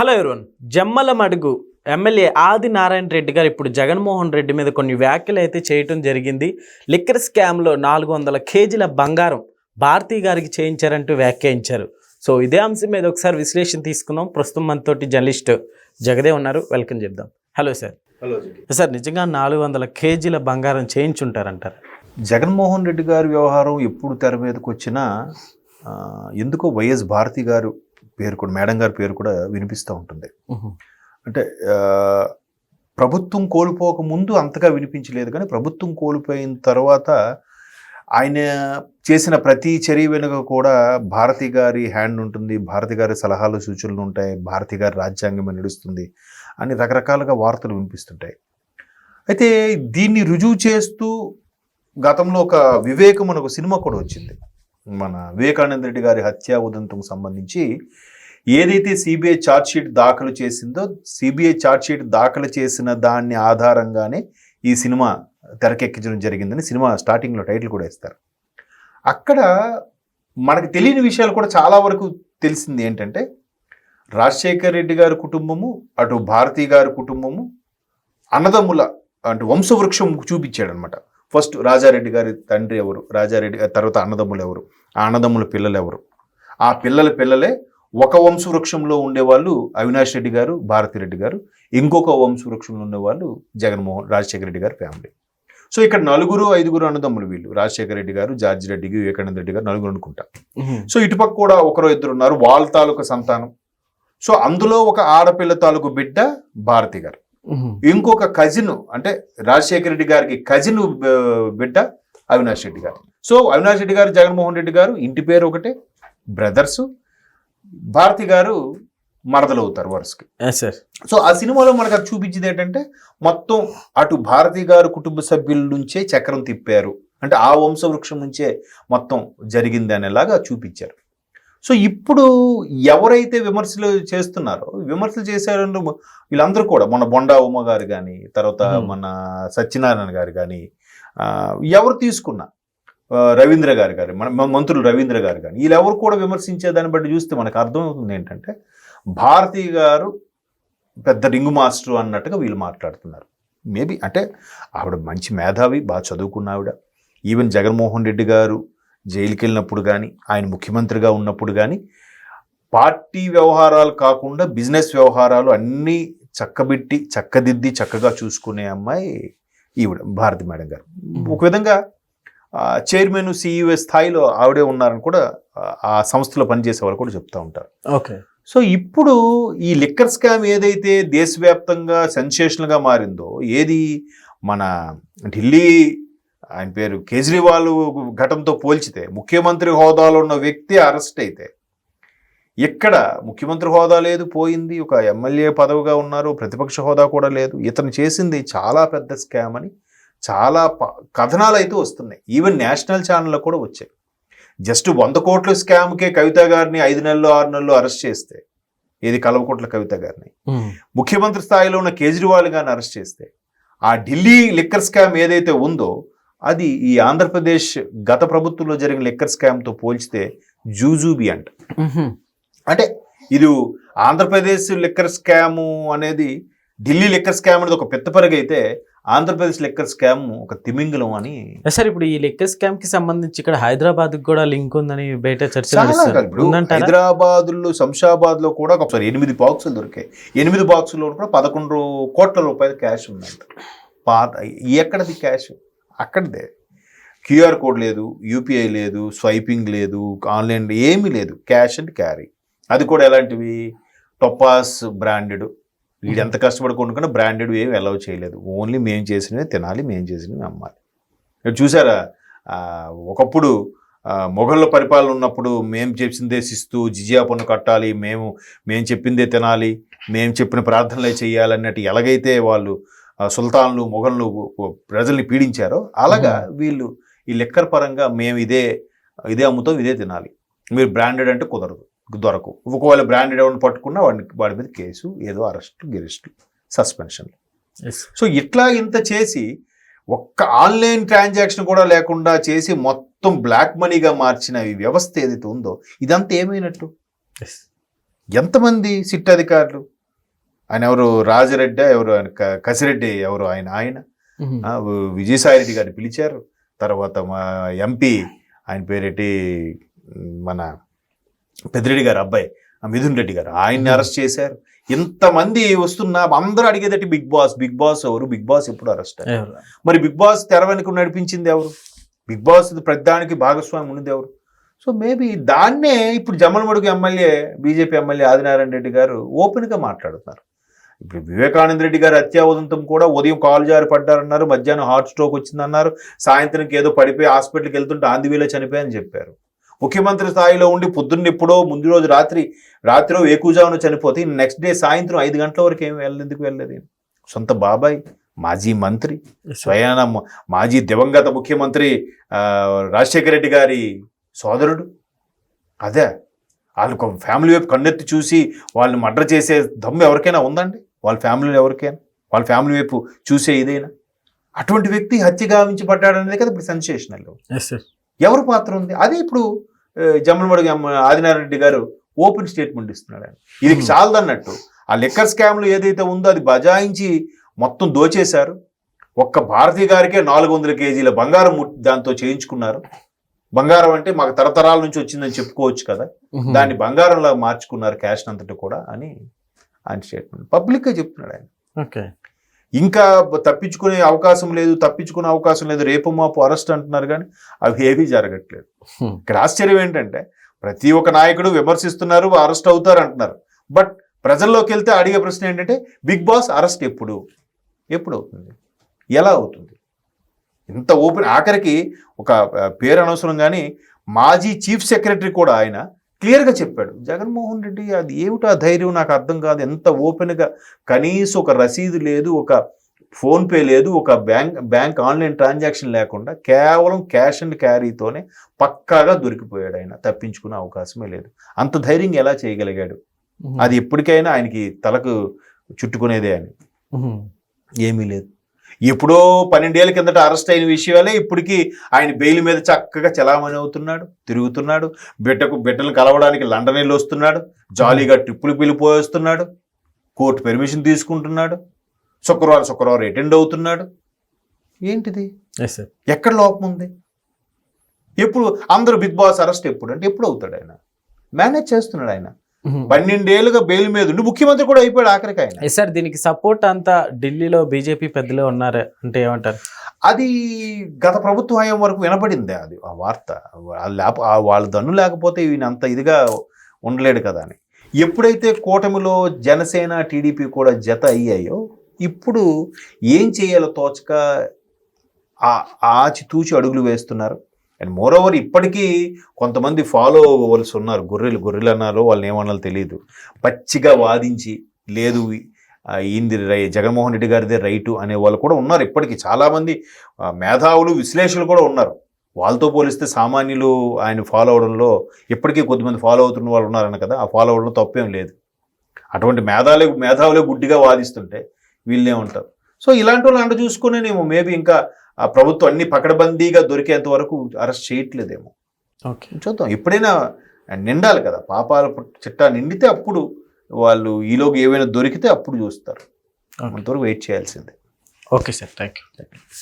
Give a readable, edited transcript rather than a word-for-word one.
Hello everyone. Jammalamadugu MLA Adinarayana Reddy గారు ఇప్పుడు జగన్మోహన్ రెడ్డి మీద కొన్ని వ్యాఖ్యలు అయితే చేయటం జరిగింది. లిక్కర్ స్కామ్లో 400 కేజీల బంగారం భారతీ గారికి చేయించారంటూ వ్యాఖ్యానించారు. సో ఇదే అంశం మీద ఒకసారి విశ్లేషణ తీసుకుందాం. ప్రస్తుతం మనతోటి జర్నలిస్ట్ జగదే ఉన్నారు, వెల్కమ్ చెప్దాం. Hello sir. హలో సార్, నిజంగా 400 కేజీల బంగారం చేయించుంటారంటారు? జగన్మోహన్ రెడ్డి గారి వ్యవహారం ఎప్పుడు తెర మీదకి వచ్చినా ఎందుకో వైఎస్ భారతి గారు పేరు కూడా, మేడం గారి పేరు కూడా వినిపిస్తూ ఉంటుంది. అంటే ప్రభుత్వం కోల్పోక ముందు అంతగా వినిపించలేదు, కానీ ప్రభుత్వం కోల్పోయిన తర్వాత ఆయన చేసిన ప్రతి చర్య వెనుక కూడా భారతి గారి హ్యాండ్ ఉంటుంది, భారతి గారి సలహాలు సూచనలు ఉంటాయి, భారతి గారి రాజ్యాంగమే నడుస్తుంది అని రకరకాలుగా వార్తలు వినిపిస్తుంటాయి. అయితే దీన్ని రుజువు చేస్తూ గతంలో ఒక వివేకం అనే ఒక సినిమా కూడా వచ్చింది. మన వివేకానంద రెడ్డి గారి హత్యా ఉదంతం సంబంధించి ఏదైతే సిబిఐ ఛార్జ్షీట్ దాఖలు చేసిందో, సిబిఐ ఛార్జ్షీట్ దాఖలు చేసిన దాన్ని ఆధారంగానే ఈ సినిమా తెరకెక్కించడం జరిగిందని సినిమా స్టార్టింగ్లో టైటిల్ కూడా ఇస్తారు. అక్కడ మనకు తెలియని విషయాలు కూడా చాలా వరకు తెలిసింది. ఏంటంటే రాజశేఖర్ రెడ్డి గారి కుటుంబము, అటు భారతీ గారి కుటుంబము అన్నదమ్ముల అంటే వంశవృక్షం చూపించాడు అనమాట. ఫస్ట్ రాజారెడ్డి గారి తండ్రి ఎవరు, రాజారెడ్డి గారి తర్వాత అన్నదమ్ములు ఎవరు, ఆ అన్నదమ్ముల పిల్లలు ఎవరు, ఆ పిల్లలే ఒక వంశవృక్షంలో ఉండేవాళ్ళు అవినాష్ రెడ్డి గారు, భారతిరెడ్డి గారు, ఇంకొక వంశవృక్షంలో ఉండేవాళ్ళు రాజశేఖర రెడ్డి గారి ఫ్యామిలీ. సో ఇక్కడ 4-5 అన్నదమ్ములు వీళ్ళు, రాజశేఖర రెడ్డి గారు, జార్జి రెడ్డి, వివేకానంద రెడ్డి గారు, 4 అనుకుంటా. సో ఇటుపక్క కూడా 1-2 ఉన్నారు, వాళ్ళ తాలూకు సంతానం. సో అందులో ఒక ఆడపిల్ల తాలూకు బిడ్డ భారతి గారు, ఇంకొక కజిన్ అంటే రాజశేఖర రెడ్డి గారికి కజిన్ బిడ్డ అవినాష్ రెడ్డి గారు. సో అవినాష్ రెడ్డి గారు, జగన్మోహన్ రెడ్డి గారు ఇంటి పేరు ఒకటే, బ్రదర్స్. భారతి గారు మరదలు అవుతారు వరుసకి. సో ఆ సినిమాలో మనకు అది చూపించింది ఏంటంటే మొత్తం అటు భారతి గారు కుటుంబ సభ్యుల నుంచే చక్రం తిప్పారు, అంటే ఆ వంశవృక్షం నుంచే మొత్తం జరిగింది అనేలాగా చూపించారు. సో ఇప్పుడు ఎవరైతే విమర్శలు చేస్తున్నారో, విమర్శలు చేశారో వీళ్ళందరూ కూడా, మన బొండా ఉమ్మ గారు కానీ, తర్వాత మన సత్యనారాయణ గారు కానీ, ఎవరు తీసుకున్నా, రవీంద్ర గారు కానీ, మన మంత్రులు రవీంద్ర గారు కానీ, వీళ్ళెవరు కూడా విమర్శించే దాన్ని బట్టి చూస్తే మనకు అర్థమవుతుంది ఏంటంటే భారతి గారు పెద్ద రింగు మాస్టర్ అన్నట్టుగా వీళ్ళు మాట్లాడుతున్నారు. మేబీ అంటే ఆవిడ మంచి మేధావి, బాగా చదువుకున్న ఆవిడ. ఈవెన్ జగన్మోహన్ రెడ్డి గారు జైలుకి వెళ్ళినప్పుడు కానీ, ఆయన ముఖ్యమంత్రిగా ఉన్నప్పుడు కానీ పార్టీ వ్యవహారాలు కాకుండా బిజినెస్ వ్యవహారాలు అన్నీ చక్కదిద్ది చక్కగా చూసుకునే అమ్మాయి ఈవిడ భారతి మేడం గారు. ఒక విధంగా చైర్మన్, సిఇఓ స్థాయిలో ఆవిడే ఉన్నారని కూడా ఆ సంస్థలో పనిచేసే వాళ్ళు కూడా చెప్తూ ఉంటారు. ఓకే. సో ఇప్పుడు ఈ లిక్కర్ స్కామ్ ఏదైతే దేశవ్యాప్తంగా సెన్సేషన్గా మారిందో, ఏది మన ఢిల్లీ ఆయన పేరు కేజ్రీవాల్ ఘటనతో పోల్చితే, ముఖ్యమంత్రి హోదాలో ఉన్న వ్యక్తి అరెస్ట్ అయితే, ఇక్కడ ముఖ్యమంత్రి హోదా లేదు, పోయింది, ఒక ఎమ్మెల్యే పదవిగా ఉన్నారు, ప్రతిపక్ష హోదా కూడా లేదు, ఇతను చేసింది చాలా పెద్ద స్కామ్ అని చాలా కథనాలు అయితే వస్తున్నాయి. ఈవెన్ నేషనల్ ఛానల్లో కూడా వచ్చాయి. జస్ట్ 100 కోట్ల స్కామ్కే కవిత గారిని 5 నెలలు 6 నెలలు అరెస్ట్ చేస్తే, ఏది కల్వకుంట్ల కవిత గారిని, ముఖ్యమంత్రి స్థాయిలో ఉన్న కేజ్రీవాల్ గారిని అరెస్ట్ చేస్తే, ఆ ఢిల్లీ లిక్కర్ స్కామ్ ఏదైతే ఉందో అది ఈ ఆంధ్రప్రదేశ్ గత ప్రభుత్వంలో జరిగిన లిక్కర్ స్కామ్తో పోల్చితే జూజూబీ అంట. అంటే ఇది ఆంధ్రప్రదేశ్ లిక్కర్ స్కాము అనేది, ఢిల్లీ లిక్కర్ స్కామ్ అనేది ఒక పెద్దపరిగ అయితే, ఆంధ్రప్రదేశ్ లిక్కర్ స్కామ్ ఒక తిమింగలం అని. సార్, ఇప్పుడు ఈ లిక్కర్ స్కామ్ కి సంబంధించి ఇక్కడ హైదరాబాద్ కూడా లింక్ ఉందని బయట చర్చ. హైదరాబాద్ లో, శంషాబాద్ లో కూడా ఒకసారి 8 బాక్సులు దొరికాయి. 8 బాక్సుల్లో కూడా 11 కోట్ల రూపాయల క్యాష్ ఉందంట. ఎక్కడది క్యాష్? అక్కడదే. క్యూఆర్ కోడ్ లేదు, యూపీఐ లేదు, స్వైపింగ్ లేదు, ఆన్లైన్ ఏమీ లేదు, క్యాష్ అండ్ క్యారీ. అది కూడా ఎలాంటివి? టొపాస్ బ్రాండెడ్. వీడు ఎంత కష్టపడి కొనుక్కున్నా బ్రాండెడ్ ఏమి అలౌ చేయలేదు. ఓన్లీ మేము చేసినవి తినాలి, మేము చేసినవి అమ్మాలి. చూసారా, ఒకప్పుడు మొఘళ్ళ పరిపాలన ఉన్నప్పుడు మేము చెప్పిందే శిస్తూ, జిజియా పన్ను కట్టాలి, మేము చెప్పిందే తినాలి, మేము చెప్పిన ప్రార్థనలే చేయాలి అన్నట్టు ఎలాగైతే వాళ్ళు సుల్తాన్లు, మొఘళ్ళు ప్రజల్ని పీడించారో, అలాగా వీళ్ళు ఈ లెక్కర్ పరంగా మేము ఇదే అమ్ముతాం, ఇదే తినాలి, మీరు బ్రాండెడ్ అంటే కుదరదు, దొరకవు. ఒకవేళ బ్రాండెడ్ ఎవరిని పట్టుకున్నా వాడి మీద కేసు, ఏదో అరెస్టులు, సస్పెన్షన్లు. సో ఇట్లా ఇంత చేసి ఒక్క ఆన్లైన్ ట్రాన్సాక్షన్ కూడా లేకుండా చేసి మొత్తం బ్లాక్ మనీగా మార్చిన ఈ వ్యవస్థ ఏదైతే ఉందో, ఇదంతా ఏమైనట్టు? ఎంతమంది సిట్ అధికారులు, ఆయన ఎవరు రాజరెడ్డి ఎవరు, ఆయన కసిరెడ్డి ఎవరు, ఆయన విజయసాయిరెడ్డి గారిని పిలిచారు. తర్వాత మా ఎంపీ ఆయన పేరేటి మన పెద్దిరెడ్డి గారు అబ్బాయి మిథున్ రెడ్డి గారు, ఆయన్ని అరెస్ట్ చేశారు. ఇంతమంది వస్తున్నా అందరూ అడిగేదటి బిగ్ బాస్ ఎవరు, బిగ్ బాస్ ఎప్పుడు అరెస్ట్ అయ్యారు? మరి బిగ్ బాస్ తెర వెనుక నడిపించింది ఎవరు? బిగ్ బాస్ ప్రతిదానికి భాగస్వామి ఉన్నది ఎవరు? సో మేబీ దాన్నే ఇప్పుడు Jammalamadugu MLA, BJP MLA Adinarayana Reddy గారు ఓపెన్గా మాట్లాడుతున్నారు. ఇప్పుడు వివేకానంద రెడ్డి గారి హత్యా ఉదంతం కూడా ఉదయం కాలు జారి పడ్డారన్నారు, మధ్యాహ్నం హార్ట్ స్ట్రోక్ వచ్చిందన్నారు, సాయంత్రంకి ఏదో పడిపోయి హాస్పిటల్కి వెళ్తుంటే ఆందివేలో చనిపోయాయని చెప్పారు. ముఖ్యమంత్రి స్థాయిలో ఉండి పొద్దున్న ఎప్పుడో ముందు రోజు రాత్రి వేకుజామున చనిపోతే నెక్స్ట్ డే సాయంత్రం 5 గంటల వరకు ఎందుకు వెళ్ళలేదు? సొంత బాబాయ్ మాజీ మంత్రి, స్వయాన మాజీ దివంగత ముఖ్యమంత్రి రాజశేఖర రెడ్డి గారి సోదరుడు. అదే వాళ్ళకు ఫ్యామిలీ వైపు కన్నెత్తి చూసి వాళ్ళని మర్డర్ చేసే దమ్ము ఎవరికైనా ఉందండి? వాళ్ళ ఫ్యామిలీలో ఎవరికైనా వాళ్ళ ఫ్యామిలీ వైపు చూసే ఇదైనా? అటువంటి వ్యక్తి హత్య గావించబడ్డాడు అనేది కదా ఇప్పుడు సెన్సేషనల్. ఎవరు పాత్ర ఉంది? అదే ఇప్పుడు జమ్మలమడుగు ఆదినారాయణ రెడ్డి గారు ఓపెన్ స్టేట్మెంట్ ఇస్తున్నాడు. ఆయన ఇది చాలదన్నట్టు ఆ లిక్కర్ స్కామ్లు ఏదైతే ఉందో అది బజాయించి మొత్తం దోచేశారు. ఒక్క భారతీ గారికే 400 కేజీల బంగారం దాంతో చేయించుకున్నారు. బంగారం అంటే మాకు తరతరాల నుంచి వచ్చిందని చెప్పుకోవచ్చు కదా, దాన్ని బంగారంలా మార్చుకున్నారు క్యాష్ అంతటి కూడా అని ఆయన స్టేట్మెంట్ పబ్లిక్గా చెప్తున్నాడు ఆయన. ఓకే, ఇంకా తప్పించుకునే అవకాశం లేదు, రేపు మాపు అరెస్ట్ అంటున్నారు, కానీ అవి ఏవీ జరగట్లేదు. ఇక్కడ ఆశ్చర్యం ఏంటంటే ప్రతి ఒక్క నాయకుడు విమర్శిస్తున్నారు, అరెస్ట్ అవుతారు అంటున్నారు. బట్ ప్రజల్లోకి వెళ్తే అడిగే ప్రశ్న ఏంటంటే బిగ్ బాస్ అరెస్ట్ ఎప్పుడు అవుతుంది, ఎలా అవుతుంది? ఇంత ఓపెన్, ఆఖరికి ఒక పేరు అనవసరం కానీ మాజీ చీఫ్ సెక్రటరీ కూడా ఆయన క్లియర్గా చెప్పాడు. జగన్మోహన్ రెడ్డి అది ఏమిటో ధైర్యం నాకు అర్థం కాదు, ఎంత ఓపెన్గా, కనీసం ఒక రసీదు లేదు, ఒక ఫోన్పే లేదు, ఒక బ్యాంక్ ఆన్లైన్ ట్రాన్సాక్షన్ లేకుండా కేవలం క్యాష్ అండ్ క్యారీతోనే పక్కాగా దొరికిపోయాడు. ఆయన తప్పించుకునే అవకాశమే లేదు. అంత ధైర్యం ఎలా చేయగలిగాడు? అది ఎప్పటికైనా ఆయనకి తలకు చుట్టుకునేదే అని ఏమీ లేదు. ఎప్పుడో 12 ఏళ్ల కిందట అరెస్ట్ అయిన విషయాలే ఇప్పటికీ ఆయన బెయిల్ మీద చక్కగా చలామణి అవుతున్నాడు, తిరుగుతున్నాడు. బిడ్డలు కలవడానికి లండన్ వెళ్ళి వస్తున్నాడు, జాలీగా ట్రిప్పులు పిలిపోయేస్తున్నాడు, కోర్టు పెర్మిషన్ తీసుకుంటున్నాడు, శుక్రవారం అటెండ్ అవుతున్నాడు. ఏంటిది? ఎక్కడ లోపం ఉంది? ఎప్పుడు అందరూ బిగ్ బాస్ అరెస్ట్ ఎప్పుడు అంటే ఎప్పుడు అవుతాడు? ఆయన మేనేజ్ చేస్తున్నాడు. ఆయన 12 ఏళ్ళుగా బెయిల్ మీద ఉండి ముఖ్యమంత్రి కూడా అయిపోయాడు ఆఖరికి ఆయన. సార్ దీనికి సపోర్ట్ అంతా ఢిల్లీలో బీజేపీ పెద్దలే ఉన్నారు అంటే ఏమంటారు? అది గత ప్రభుత్వ హయాం వరకు వినపడింది అది ఆ వార్త. వాళ్ళ దన్ను లేకపోతే ఈయన అంత ఇదిగా ఉండలేడు కదా అని. ఎప్పుడైతే కూటమిలో జనసేన టీడీపీ కూడా జత అయ్యాయో ఇప్పుడు ఏం చేయాలో తోచక ఆచితూచి అడుగులు వేస్తున్నారు. అండ్ మోరోవర్ ఇప్పటికీ కొంతమంది ఫాలో అవ్వవలసి ఉన్నారు. గొర్రెలు అన్నారో వాళ్ళని ఏమన్నాలో తెలియదు, పచ్చిగా వాదించి లేదు ఈయనది జగన్మోహన్ రెడ్డి గారిదే రైటు అనే వాళ్ళు కూడా ఉన్నారు. ఇప్పటికీ చాలామంది మేధావులు, విశ్లేషకులు కూడా ఉన్నారు. వాళ్ళతో పోలిస్తే సామాన్యులు ఆయన ఫాలో అవడంలో ఇప్పటికీ కొద్దిమంది ఫాలో అవుతున్న వాళ్ళు ఉన్నారన్న కదా, ఆ ఫాలో అవడంలో తప్పేం లేదు. అటువంటి మేధావులే గుడ్డిగా వాదిస్తుంటే వీళ్ళే ఉంటారు. సో ఇలాంటి వాళ్ళు అంట చూసుకునేనేమో మేబీ ఇంకా ఆ ప్రభుత్వం అన్ని పకడ్బందీగా దొరికేంత వరకు అరెస్ట్ చేయట్లేదేమో. ఓకే, చూద్దాం. ఎప్పుడైనా నిండాలి కదా, పాపాల చిట్టా నిండితే అప్పుడు వాళ్ళు ఈలోకి ఏవైనా దొరికితే అప్పుడు చూస్తారు. అంతవరకు వెయిట్ చేయాల్సిందే. Okay sir, thank you.